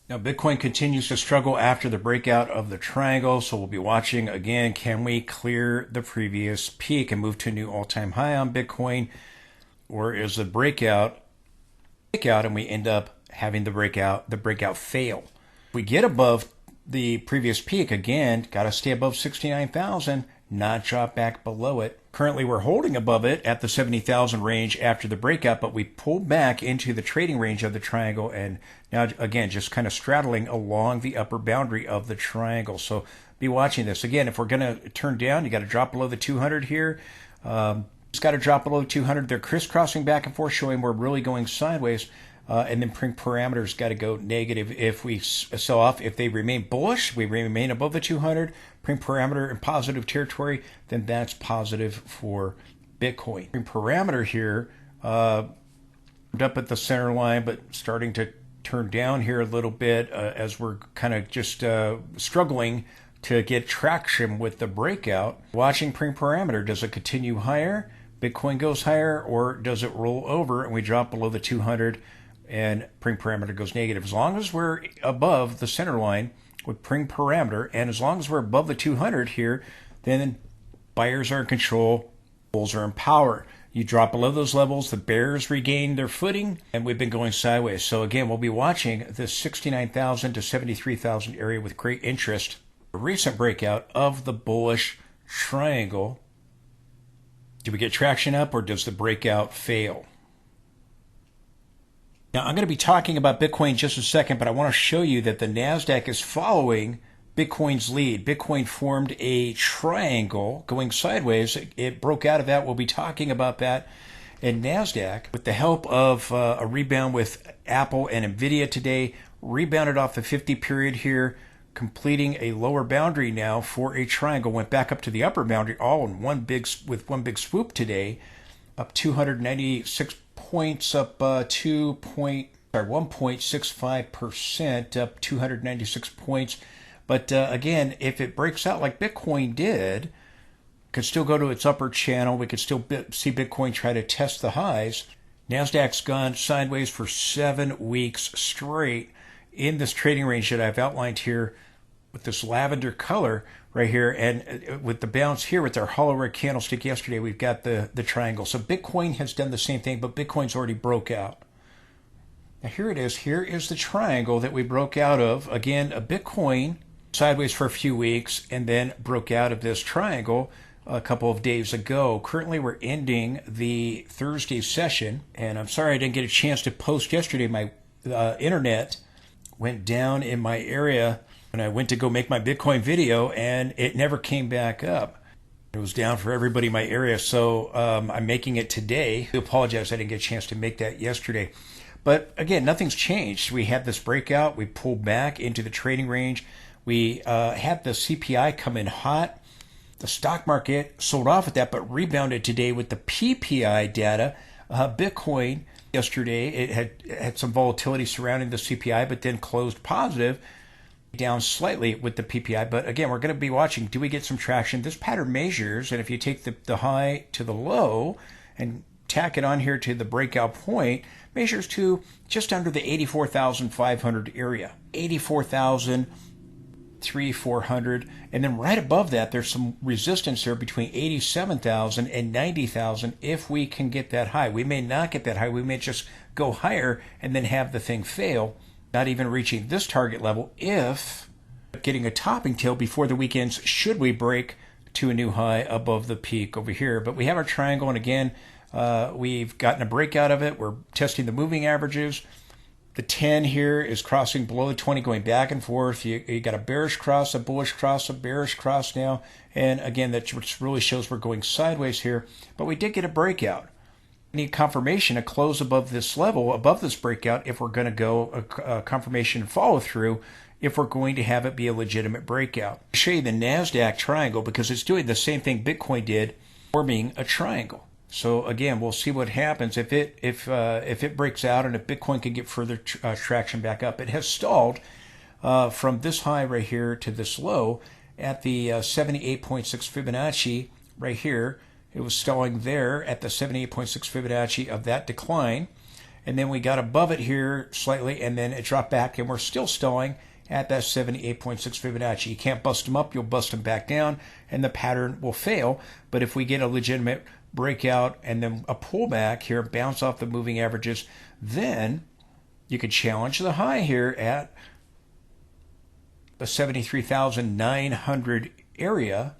Now, Bitcoin continues to struggle after the breakout of the triangle, so we'll be watching again. Can we clear the previous peak and move to a new all-time high on Bitcoin, or is the breakout and we end up having the breakout fail? If we get above the previous peak again, got to stay above 69,000, not drop back below it. Currently, we're holding above it at the 70,000 range after the breakout, but we pulled back into the trading range of the triangle, and now again just kind of straddling along the upper boundary of the triangle. So be watching this. Again, if we're going to turn down, you got to drop below the 200 here. It's got to drop below 200. They're crisscrossing back and forth, showing we're really going sideways. And then parameters got to go negative if we sell off. If they remain bullish, we remain above the 200. Parameter in positive territory, then that's positive for Bitcoin. Parameter here up at the center line, but starting to turn down here a little bit as we're kind of just struggling to get traction with the breakout. Watching parameter, does it continue higher? Bitcoin goes higher, or does it roll over and we drop below the 200? And parameter goes negative. As long as we're above the center line with parameter, and as long as we're above the 200 here, then buyers are in control, bulls are in power. You drop below those levels, the bears regain their footing, and we've been going sideways. So again, we'll be watching this 69,000 to 73,000 area with great interest. A recent breakout of the bullish triangle. Do we get traction up, or does the breakout fail? Now, I'm going to be talking about Bitcoin in just a second, but I want to show you that the NASDAQ is following Bitcoin's lead. Bitcoin formed a triangle going sideways. It broke out of that. We'll be talking about that. And NASDAQ, with the help of a rebound with Apple and NVIDIA today, rebounded off the 50 period here, completing a lower boundary now for a triangle. Went back up to the upper boundary all in one big swoop today, up 296 points, up 1.65%, up 296 points. But again, if it breaks out like Bitcoin did, could still go to its upper channel. We could still see Bitcoin try to test the highs. NASDAQ's gone sideways for 7 weeks straight in this trading range that I've outlined here with this lavender color right here, and with the bounce here with our hollow red candlestick yesterday, we've got the triangle. So Bitcoin has done the same thing, but Bitcoin's already broke out. Now here it is. Here is the triangle that we broke out of. Again, a Bitcoin sideways for a few weeks and then broke out of this triangle a couple of days ago. Currently, we're ending the Thursday session, and I'm sorry I didn't get a chance to post yesterday. My internet went down in my area when I went to go make my Bitcoin video, and it never came back up. It was down for everybody in my area, so I'm making it today. I apologize I didn't get a chance to make that yesterday. But again, nothing's changed. We had this breakout. We pulled back into the trading range. We had the CPI come in hot. The stock market sold off at that, but rebounded today with the PPI data. Bitcoin yesterday, it had some volatility surrounding the CPI, but then closed positive, down slightly with the PPI. But again, we're going to be watching, do we get some traction? This pattern measures, and if you take the high to the low and tack it on here to the breakout point, measures to just under the 84,500 area, 84,400, and then right above that, there's some resistance there between 87,000 and 90,000 if we can get that high. We may not get that high. We may just go higher and then have the thing fail, not even reaching this target level, if getting a topping tail before the weekends, should we break to a new high above the peak over here. But we have our triangle, and again, we've gotten a breakout of it. We're testing the moving averages. The 10 here is crossing below the 20, going back and forth. You got a bearish cross, a bullish cross, a bearish cross now. And again, that just really shows we're going sideways here. But we did get a breakout. We need confirmation, a close above this level, above this breakout, if we're going to go a confirmation follow through, if we're going to have it be a legitimate breakout. I'll show you the NASDAQ triangle because it's doing the same thing Bitcoin did, forming a triangle. So again, we'll see what happens if it breaks out and if Bitcoin can get further traction back up. It has stalled from this high right here to this low at the 78.6 Fibonacci right here. It was stalling there at the 78.6 Fibonacci of that decline. and then we got above it here slightly, and then it dropped back, and we're still stalling at that 78.6 Fibonacci. You can't bust them up, you'll bust them back down, and the pattern will fail. But if we get a legitimate breakout and then a pullback here, bounce off the moving averages, then you could challenge the high here at the 73,900 area,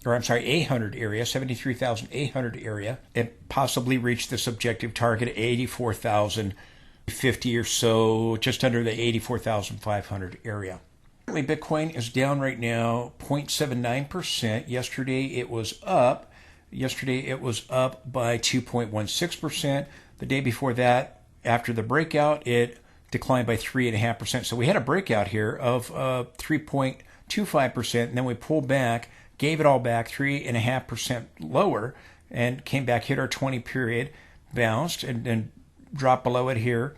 or I'm sorry, 800 area, 73,800 area, and possibly reach this objective target at 84,050 or so, just under the 84,500 area. Currently, Bitcoin is down right now 0.79%. Yesterday it was up. Yesterday it was up by 2.16%. The day before that, after the breakout, it declined by 3.5%. So we had a breakout here of 3.25%, and then we pulled back, gave it all back 3.5% lower, and came back, hit our 20 period, bounced, and then dropped below it here,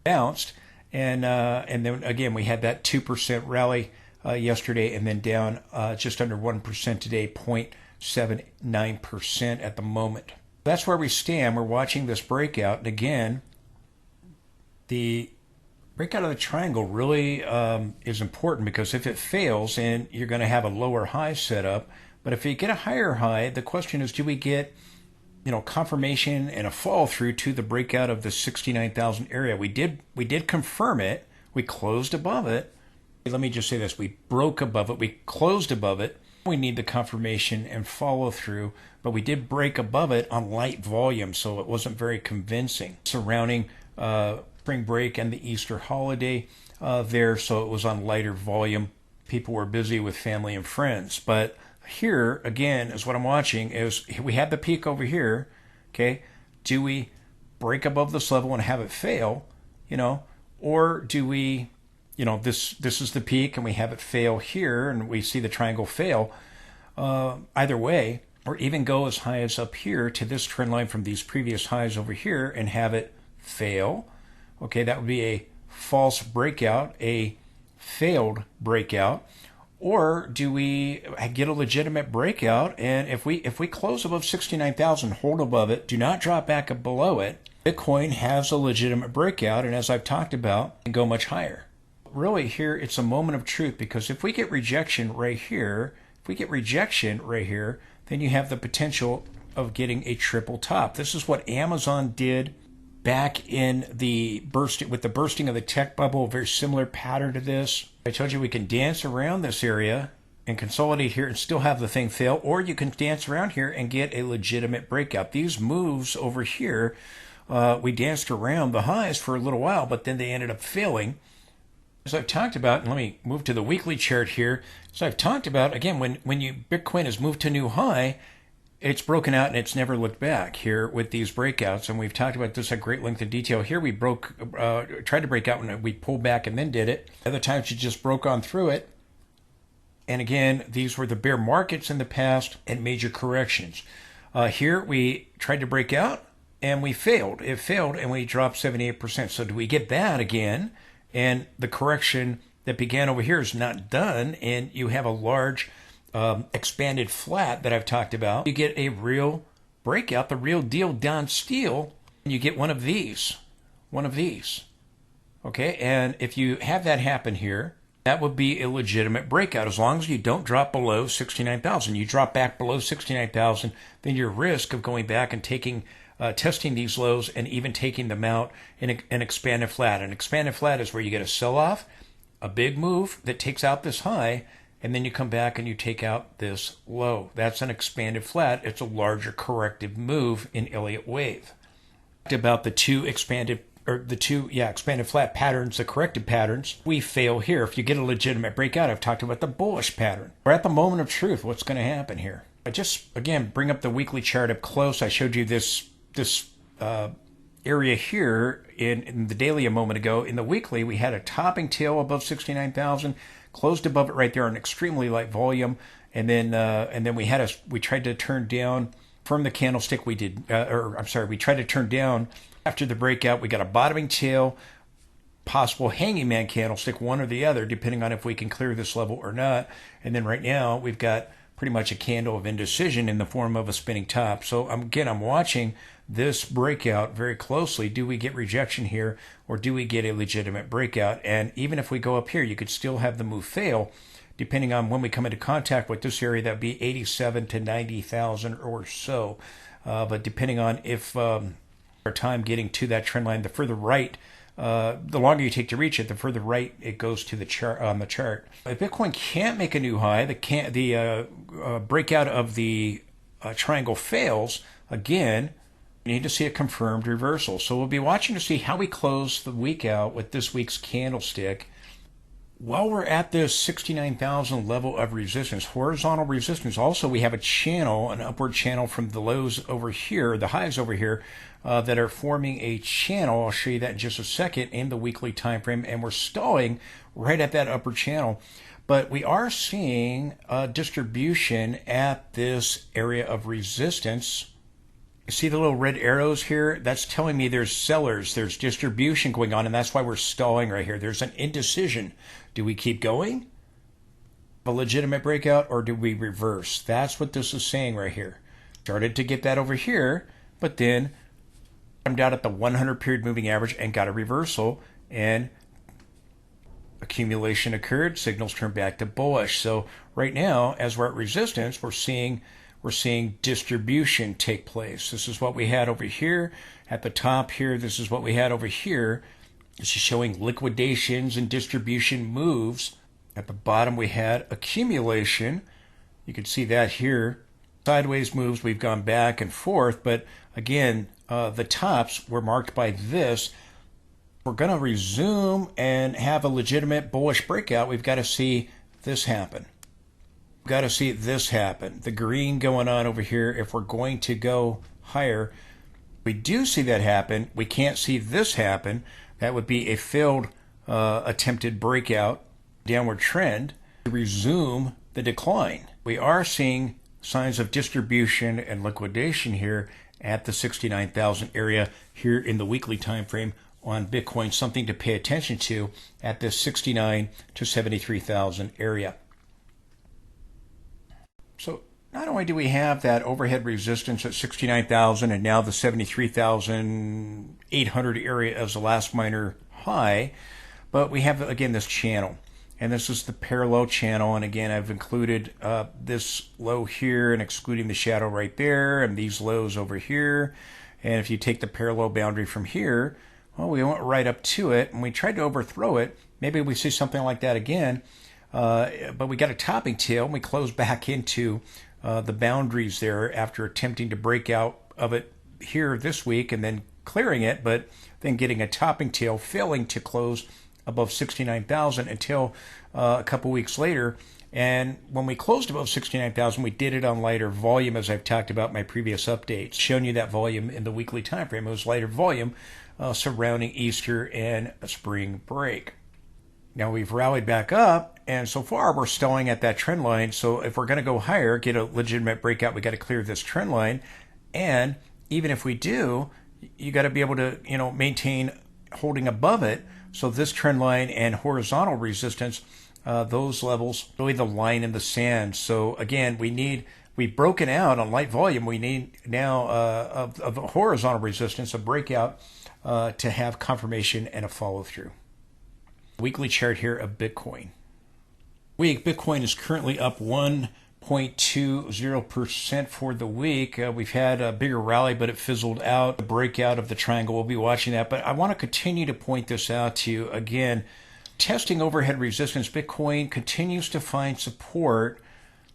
bounced, and then again we had that 2% rally yesterday, and then down just under 1% today, 0.79% at the moment. That's where we stand. We're watching this breakout, and again, the breakout of the triangle really is important, because if it fails, and you're going to have a lower high set up, but if you get a higher high, the question is, do we get confirmation and a fall through to the breakout of the 69,000 area? We did confirm it. We closed above it. Let me just say this: we broke above it. We closed above it. We need the confirmation and follow through, but we did break above it on light volume, so it wasn't very convincing surrounding spring break and the Easter holiday there, so it was on lighter volume. People were busy with family and friends. But here, again, is what I'm watching, is we have the peak over here, okay? Do we break above this level and have it fail, or do we, this is the peak and we have it fail here and we see the triangle fail? Either way, or even go as high as up here to this trend line from these previous highs over here and have it fail. Okay, that would be a false breakout, a failed breakout. Or do we get a legitimate breakout, and if we close above 69,000, hold above it, do not drop back below it, Bitcoin has a legitimate breakout, and as I've talked about, can go much higher. Really here, it's a moment of truth, because if we get rejection right here, then you have the potential of getting a triple top. This is what Amazon did back in the bursting of the tech bubble, a very similar pattern to this. I told you we can dance around this area and consolidate here and still have the thing fail, or you can dance around here and get a legitimate breakout. These moves over here, we danced around the highs for a little while, but then they ended up failing. As I've talked about, and let me move to the weekly chart here. So I've talked about, again, when Bitcoin has moved to new high, it's broken out and it's never looked back here with these breakouts. And we've talked about this at great length and detail. Here we tried to break out and we pulled back and then did it. Other times you just broke on through it. And again, these were the bear markets in the past and major corrections. Here we tried to break out and we failed. It failed and we dropped 78%. So do we get that again? And the correction that began over here is not done, and you have a large expanded flat that I've talked about. You get a real breakout, the real deal, Don Steele, and you get one of these. Okay, and if you have that happen here, that would be a legitimate breakout, as long as you don't drop below 69,000. You drop back below 69,000, then your risk of going back and testing these lows and even taking them out in an expanded flat. An expanded flat is where you get a sell-off, a big move that takes out this high, and then you come back and you take out this low. That's an expanded flat. It's a larger corrective move in Elliott wave. About the expanded flat patterns, the corrected patterns, we fail here. If you get a legitimate breakout, I've talked about the bullish pattern. We're at the moment of truth. What's going to happen here? I just, again, bring up the weekly chart up close. I showed you this area here in the daily a moment ago. In the weekly, we had a topping tail above 69,000, closed above it right there on extremely light volume, and then we tried to turn down from the candlestick. We tried to turn down after the breakout. We got a bottoming tail, possible hanging man candlestick, one or the other, depending on if we can clear this level or not. And then right now we've got pretty much a candle of indecision in the form of a spinning top. So again, I'm watching this breakout very closely. Do we get rejection here, or do we get a legitimate breakout? And even if we go up here, you could still have the move fail, depending on when we come into contact with this area. That would be 87 to 90,000 or so. But depending on if our time getting to that trend line, the further right, the longer you take to reach it, the further right it goes to the chart on the chart. If Bitcoin can't make a new high, the breakout of the triangle fails, again, we need to see a confirmed reversal. So we'll be watching to see how we close the week out with this week's candlestick. While we're at this 69,000 level of resistance, horizontal resistance, also we have a channel, an upward channel from the lows over here, the highs over here, that are forming a channel. I'll show you that in just a second in the weekly time frame, and we're stalling right at that upper channel. But we are seeing a distribution at this area of resistance. You see the little red arrows here? That's telling me there's sellers, there's distribution going on, and that's why we're stalling right here. There's an indecision. Do we keep going? A legitimate breakout, or do we reverse? That's what this is saying right here. Started to get that over here, but then I'm down at the 100 period moving average and got a reversal, and accumulation occurred, signals turned back to bullish. So right now, as we're at resistance, we're seeing distribution take place. This is what we had over here at the top here. This is what we had over here. This is showing liquidations and distribution moves. At the bottom, we had accumulation. You can see that here. Sideways moves, we've gone back and forth, but again, the tops were marked by this. We're going to resume and have a legitimate bullish breakout. We've got to see this happen. We've got to see this happen. The green going on over here. If we're going to go higher, we do see that happen. We can't see this happen. That would be a failed attempted breakout, downward trend, to resume the decline. We are seeing signs of distribution and liquidation here at the 69,000 area here in the weekly time frame on Bitcoin, something to pay attention to at this 69 to 73,000 area. So not only do we have that overhead resistance at 69,000 and now the 73,800 area as the last minor high, but we have, again, this channel. And this is the parallel channel. And again, I've included this low here and excluding the shadow right there and these lows over here. And if you take the parallel boundary from here, well, we went right up to it and we tried to overthrow it. Maybe we see something like that again. But we got a topping tail and we closed back into the boundaries there after attempting to break out of it here this week and then clearing it, but then getting a topping tail, failing to close above 69,000 until a couple weeks later. And when we closed above 69,000, we did it on lighter volume, as I've talked about in my previous updates, showing you that volume in the weekly time frame. It was lighter volume surrounding Easter and spring break. Now we've rallied back up, and so far we're stalling at that trend line. So if we're going to go higher, get a legitimate breakout, we got to clear this trend line. And even if we do, you got to be able to, maintain holding above it. So this trend line and horizontal resistance, those levels, really the line in the sand. So again, we've broken out on light volume. We need now of a horizontal resistance, a breakout to have confirmation and a follow through. Weekly chart here of Bitcoin. Bitcoin is currently up 1.20% for the week. We've had a bigger rally, but it fizzled out. The breakout of the triangle, we'll be watching that. But I want to continue to point this out to you. Again, testing overhead resistance, Bitcoin continues to find support.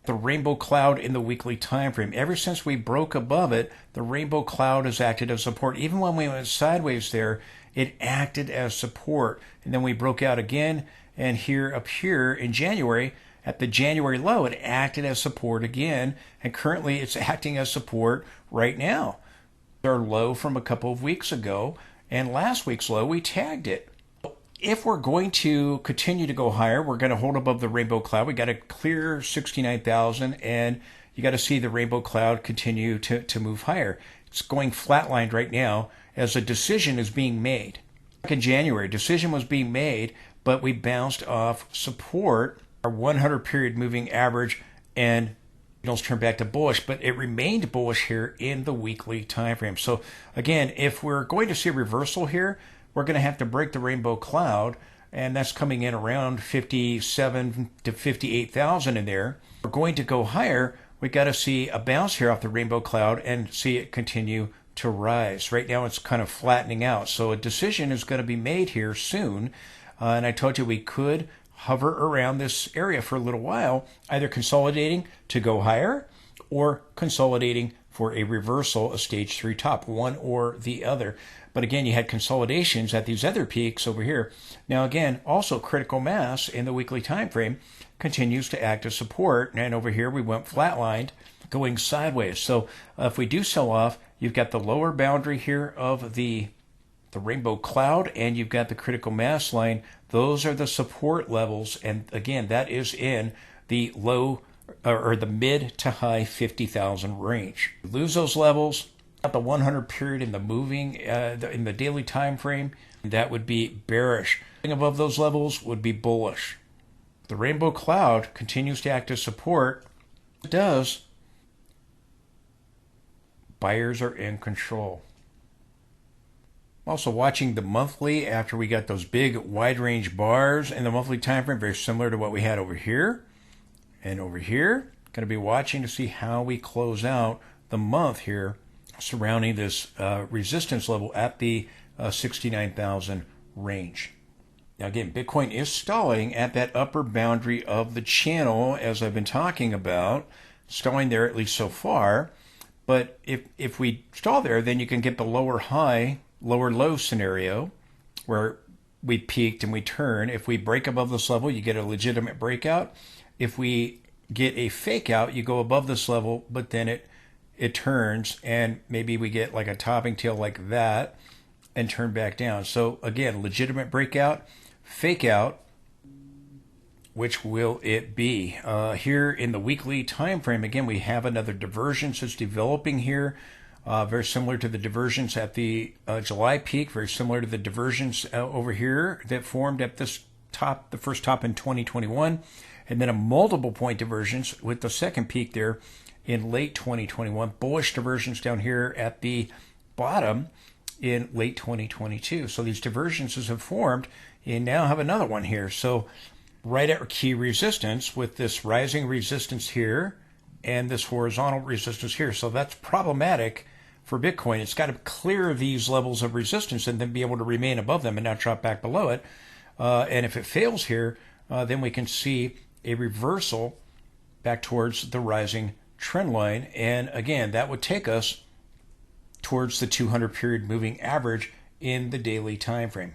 The rainbow cloud in the weekly time frame. Ever since we broke above it, the rainbow cloud has acted as support. Even when we went sideways there, it acted as support. And then we broke out again, and up here in January, at the January low, it acted as support again, and currently it's acting as support right now. Our low from a couple of weeks ago, and last week's low, we tagged it. If we're going to continue to go higher, we're going to hold above the rainbow cloud. We got to clear 69,000, and you got to see the rainbow cloud continue to move higher. It's going flatlined right now as a decision is being made. Back in January, decision was being made, but we bounced off support, our 100 period moving average, and signals turned back to bullish, but it remained bullish here in the weekly time frame. So again, if we're going to see a reversal here, we're going to have to break the rainbow cloud, and that's coming in around 57 to 58,000 in there. We're going to go higher. We got to see a bounce here off the rainbow cloud and see it continue to rise. Right now it's kind of flattening out, so a decision is going to be made here soon. And I told you we could hover around this area for a little while, either consolidating to go higher or consolidating for a reversal, a stage 3 top, one or the other. But again, you had consolidations at these other peaks over here. Now again, also critical mass in the weekly time frame continues to act as support, and over here we went flatlined going sideways. So if we do sell off, you've got the lower boundary here of the rainbow cloud, and you've got the critical mass line. Those are the support levels, and again, that is in the low or the mid to high 50,000 range. Lose those levels at the 100 period in the moving in the daily time frame, that would be bearish. Anything above those levels would be bullish. The rainbow cloud continues to act as support. It does. Buyers are in control. Also watching the monthly after we got those big wide range bars in the monthly time frame, very similar to what we had over here and over here. Going to be watching to see how we close out the month here surrounding this resistance level at the 69,000 range. Now again, Bitcoin is stalling at that upper boundary of the channel, as I've been talking about, stalling there at least so far. But if we stall there, then you can get the lower high, lower low scenario where we peaked and we turn. If we break above this level, you get a legitimate breakout. If we get a fake out, you go above this level, but then it turns, and maybe we get like a topping tail like that and turn back down. So again, legitimate breakout, fake out. Which will it be? Here in the weekly time frame, again, we have another divergence that's developing here. Very similar to the divergence at the July peak, very similar to the divergence over here that formed at this top, the first top in 2021, and then a multiple point divergence with the second peak there in late 2021. Bullish divergence down here at the bottom in late 2022. So these divergences have formed, and now have another one here. So right at key resistance with this rising resistance here and this horizontal resistance here. So that's problematic for Bitcoin. It's got to clear these levels of resistance and then be able to remain above them and not drop back below it. And if it fails here, then we can see a reversal back towards the rising trend line. And again, that would take us towards the 200 period moving average in the daily time frame.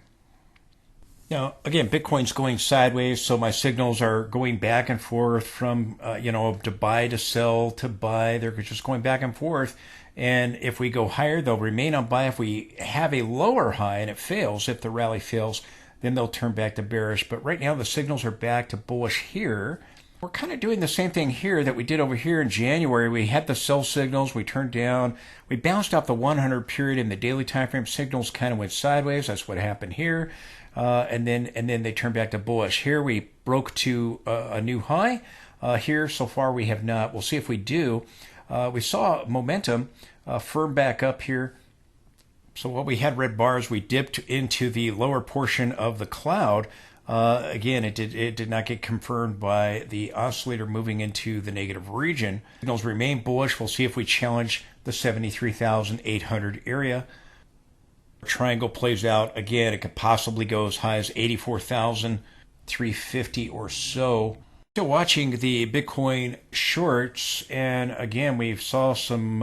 Now, again, Bitcoin's going sideways, so my signals are going back and forth from, to buy to sell to buy. They're just going back and forth. And if we go higher, they'll remain on buy. If we have a lower high and it fails, if the rally fails, then they'll turn back to bearish. But right now, the signals are back to bullish here. We're kind of doing the same thing here that we did over here in January. We had the sell signals, we turned down, we bounced off the 100 period in the daily time frame. Signals kind of went sideways. That's what happened here. And then they turned back to bullish. Here we broke to a new high. Here so far we have not. We'll see if we do. We saw momentum firm back up here. So what we had red bars, we dipped into the lower portion of the cloud. Again, it did not get confirmed by the oscillator moving into the negative region. Signals remain bullish. We'll see if we challenge the 73,800 area. Triangle plays out again. It could possibly go as high as 84,350 or so. Still watching the Bitcoin shorts, and again we saw some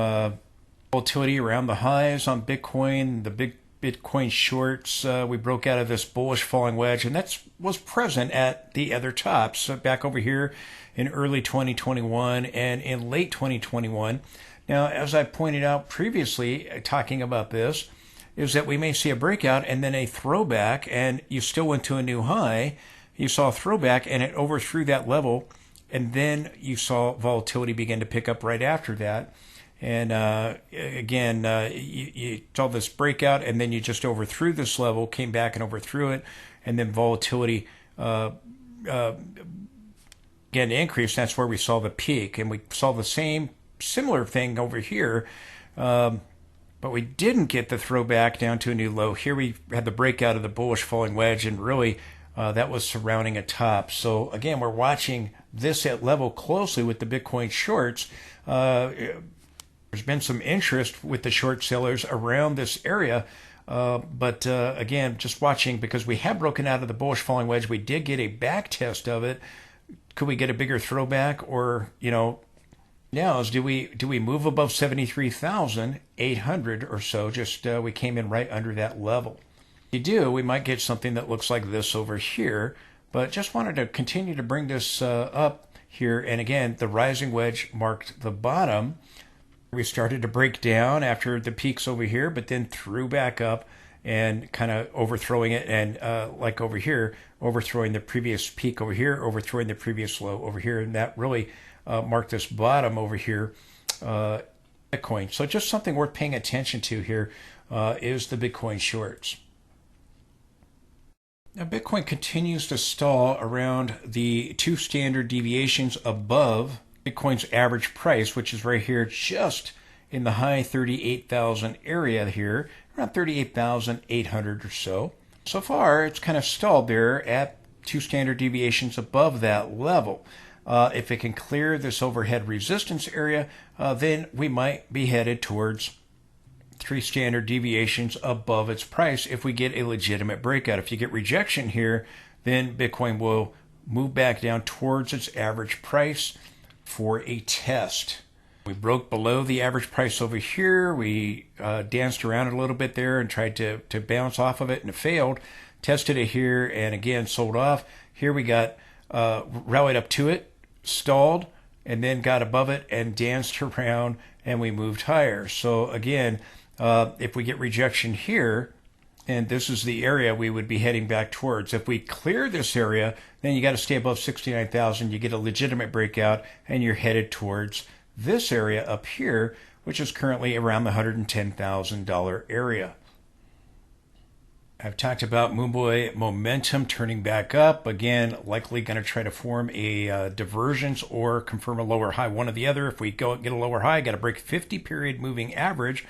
volatility around the highs on Bitcoin. The big Bitcoin shorts, we broke out of this bullish falling wedge, and that was present at the other tops back over here in early 2021 and in late 2021. Now, as I pointed out previously, talking about this, is that we may see a breakout and then a throwback, and you still went to a new high. You saw a throwback and it overthrew that level, and then you saw volatility begin to pick up right after that. And again, you saw this breakout, and then you just overthrew this level, came back and overthrew it, and then volatility again increase. That's where we saw the peak, and we saw the similar thing over here. But we didn't get the throwback down to a new low. Here we had the breakout of the bullish falling wedge, and really that was surrounding a top. So again, we're watching this at level closely with the Bitcoin shorts. There's been some interest with the short sellers around this area. But again, just watching, because we have broken out of the bullish falling wedge. We did get a back test of it. Could we get a bigger throwback? Or, now is do we move above 73,800 or so? Just we came in right under that level. If you do, we might get something that looks like this over here. But just wanted to continue to bring this up here. And again, the rising wedge marked the bottom. We started to break down after the peaks over here, but then threw back up and kind of overthrowing it. And like over here, overthrowing the previous peak over here, overthrowing the previous low over here. And that really marked this bottom over here, Bitcoin. So just something worth paying attention to here is the Bitcoin shorts. Now, Bitcoin continues to stall around the 2 standard deviations above Bitcoin's average price, which is right here, just in the high 38,000 area here, around 38,800 or so. So far, it's kind of stalled there at 2 standard deviations above that level. If it can clear this overhead resistance area, then we might be headed towards 3 standard deviations above its price if we get a legitimate breakout. If you get rejection here, then Bitcoin will move back down towards its average price for a test. We broke below the average price over here. We danced around a little bit there and tried to bounce off of it, and it failed. Tested it here and again sold off. Here we got rallied up to it, stalled, and then got above it and danced around, and we moved higher. So again, if we get rejection here, and this is the area we would be heading back towards. If we clear this area, then you got to stay above 69,000. You get a legitimate breakout, and you're headed towards this area up here, which is currently around the $110,000 area. I've talked about Moonboy momentum turning back up. Again, likely going to try to form a divergence or confirm a lower high, one or the other. If we get a lower high, got to break 50-period moving average.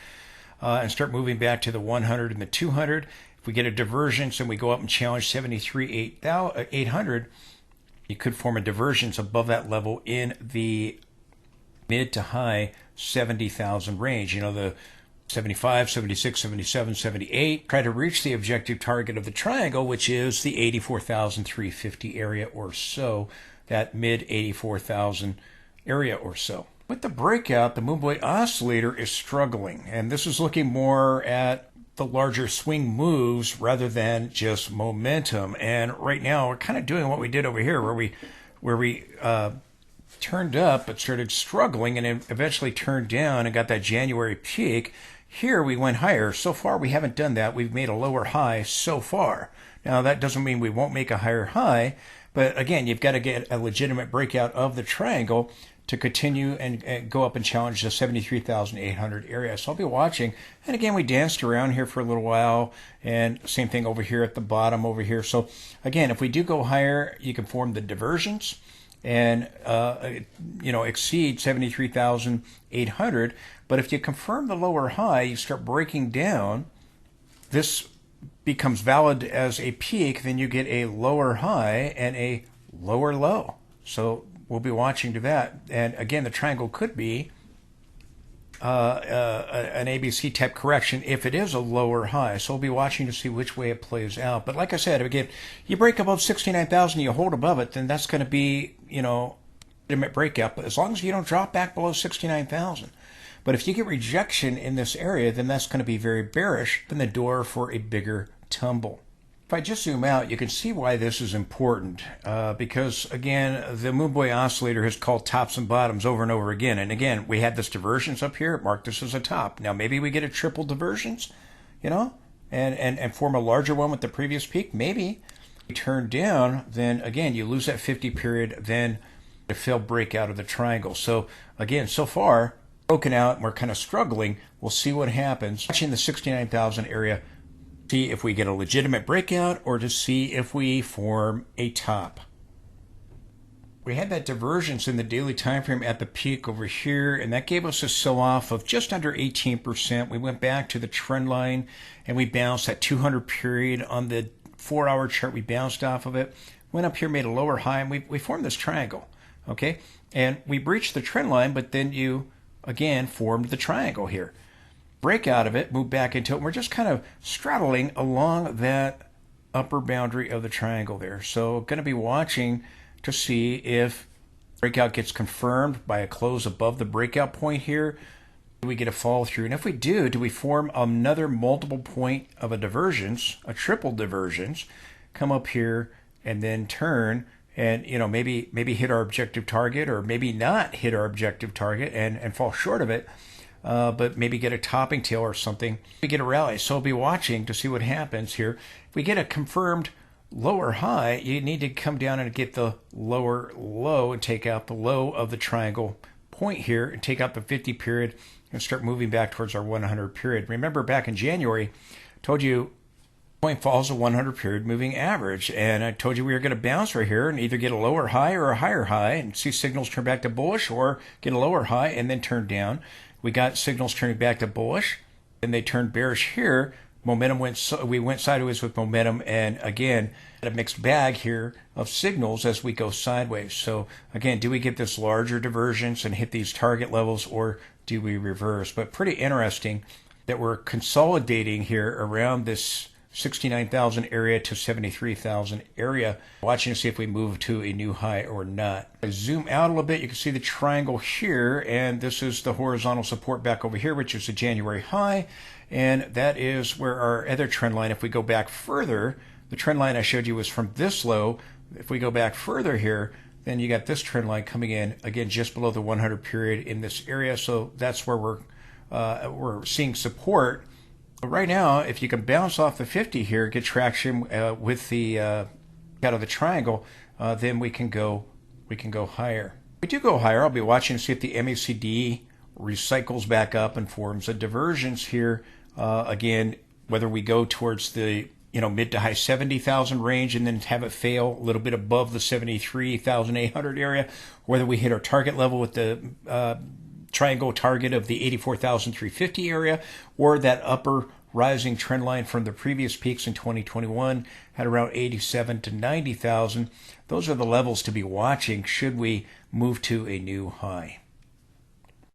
And start moving back to the 100 and the 200. If we get a divergence and we go up and challenge 73,800, you could form a divergence above that level in the mid to high 70,000 range. The 75, 76, 77, 78. Try to reach the objective target of the triangle, which is the 84,350 area or so, that mid 84,000 area or so. With the breakout, the Moonboy oscillator is struggling, and this is looking more at the larger swing moves rather than just momentum. And right now, we're kind of doing what we did over here, where we turned up but started struggling, and then eventually turned down and got that January peak. Here we went higher. So far, we haven't done that. We've made a lower high so far. Now, that doesn't mean we won't make a higher high, but again, you've got to get a legitimate breakout of the triangle to continue and go up and challenge the 73,800 area. So I'll be watching. And again, we danced around here for a little while, and same thing over here at the bottom over here. So again, if we do go higher, you can form the divergence and exceed 73,800. But if you confirm the lower high, you start breaking down, this becomes valid as a peak, then you get a lower high and a lower low. So we'll be watching to that. And again, the triangle could be an ABC type correction if it is a lower high. So we'll be watching to see which way it plays out. But like I said, again, you break above 69,000, you hold above it, then that's going to be, legitimate breakout. But as long as you don't drop back below 69,000. But if you get rejection in this area, then that's going to be very bearish, open the door for a bigger tumble. If I just zoom out, you can see why this is important, because, again, the Moonboy oscillator has called tops and bottoms over and over again. And, again, we had this divergence up here. It marked this as a top. Now, maybe we get a triple divergence, and form a larger one with the previous peak. Maybe. If you turn down, then, again, you lose that 50 period, then a failed breakout of the triangle. So, again, so far, broken out, and we're kind of struggling. We'll see what happens. Watching the 69,000 area, see if we get a legitimate breakout or to see if we form a top. We had that divergence in the daily time frame at the peak over here, and that gave us a sell-off of just under 18%. We went back to the trend line, and we bounced that 200 period on the 4-hour chart. We bounced off of it, went up here, made a lower high, and we formed this triangle, okay? And we breached the trend line, but then you, again, formed the triangle here. Break out of it, move back into it, and we're just kind of straddling along that upper boundary of the triangle there. So going to be watching to see if breakout gets confirmed by a close above the breakout point here. Do we get a follow through? And if we do we form another multiple point of a divergence, a triple divergence, come up here and then turn and, you know, maybe hit our objective target, or maybe not hit our objective target and fall short of it, but maybe get a topping tail or something. We get a rally. So I'll be watching to see what happens here. If we get a confirmed lower high, you need to come down and get the lower low and take out the low of the triangle point here and take out the 50 period and start moving back towards our 100 period. Remember back in January, I told you point follows a 100 period moving average, and I told you we were going to bounce right here and either get a lower high or a higher high and see signals turn back to bullish, or get a lower high and then turn down. We got signals turning back to bullish, and they turned bearish here. Momentum we went sideways with momentum, and again, a mixed bag here of signals as we go sideways. So again, do we get this larger divergence and hit these target levels, or do we reverse? But pretty interesting that we're consolidating here around this 69,000 area to 73,000 area, watching to see if we move to a new high or not. I zoom out a little bit, you can see the triangle here, and this is the horizontal support back over here, which is the January high, and that is where our other trend line, if we go back further, the trend line I showed you was from this low. If we go back further here, then you got this trend line coming in, again, just below the 100 period in this area, so that's where we're seeing support. But right now, if you can bounce off the 50 here, get traction with the out of the triangle, then we can go higher. If we do go higher, I'll be watching to see if the MACD recycles back up and forms a divergence here. Again, whether we go towards the mid to high 70,000 range and then have it fail a little bit above the 73,800 area, whether we hit our target level with the triangle target of the 84,350 area, or that upper rising trend line from the previous peaks in 2021 had around 87 to 90,000. Those are the levels to be watching should we move to a new high.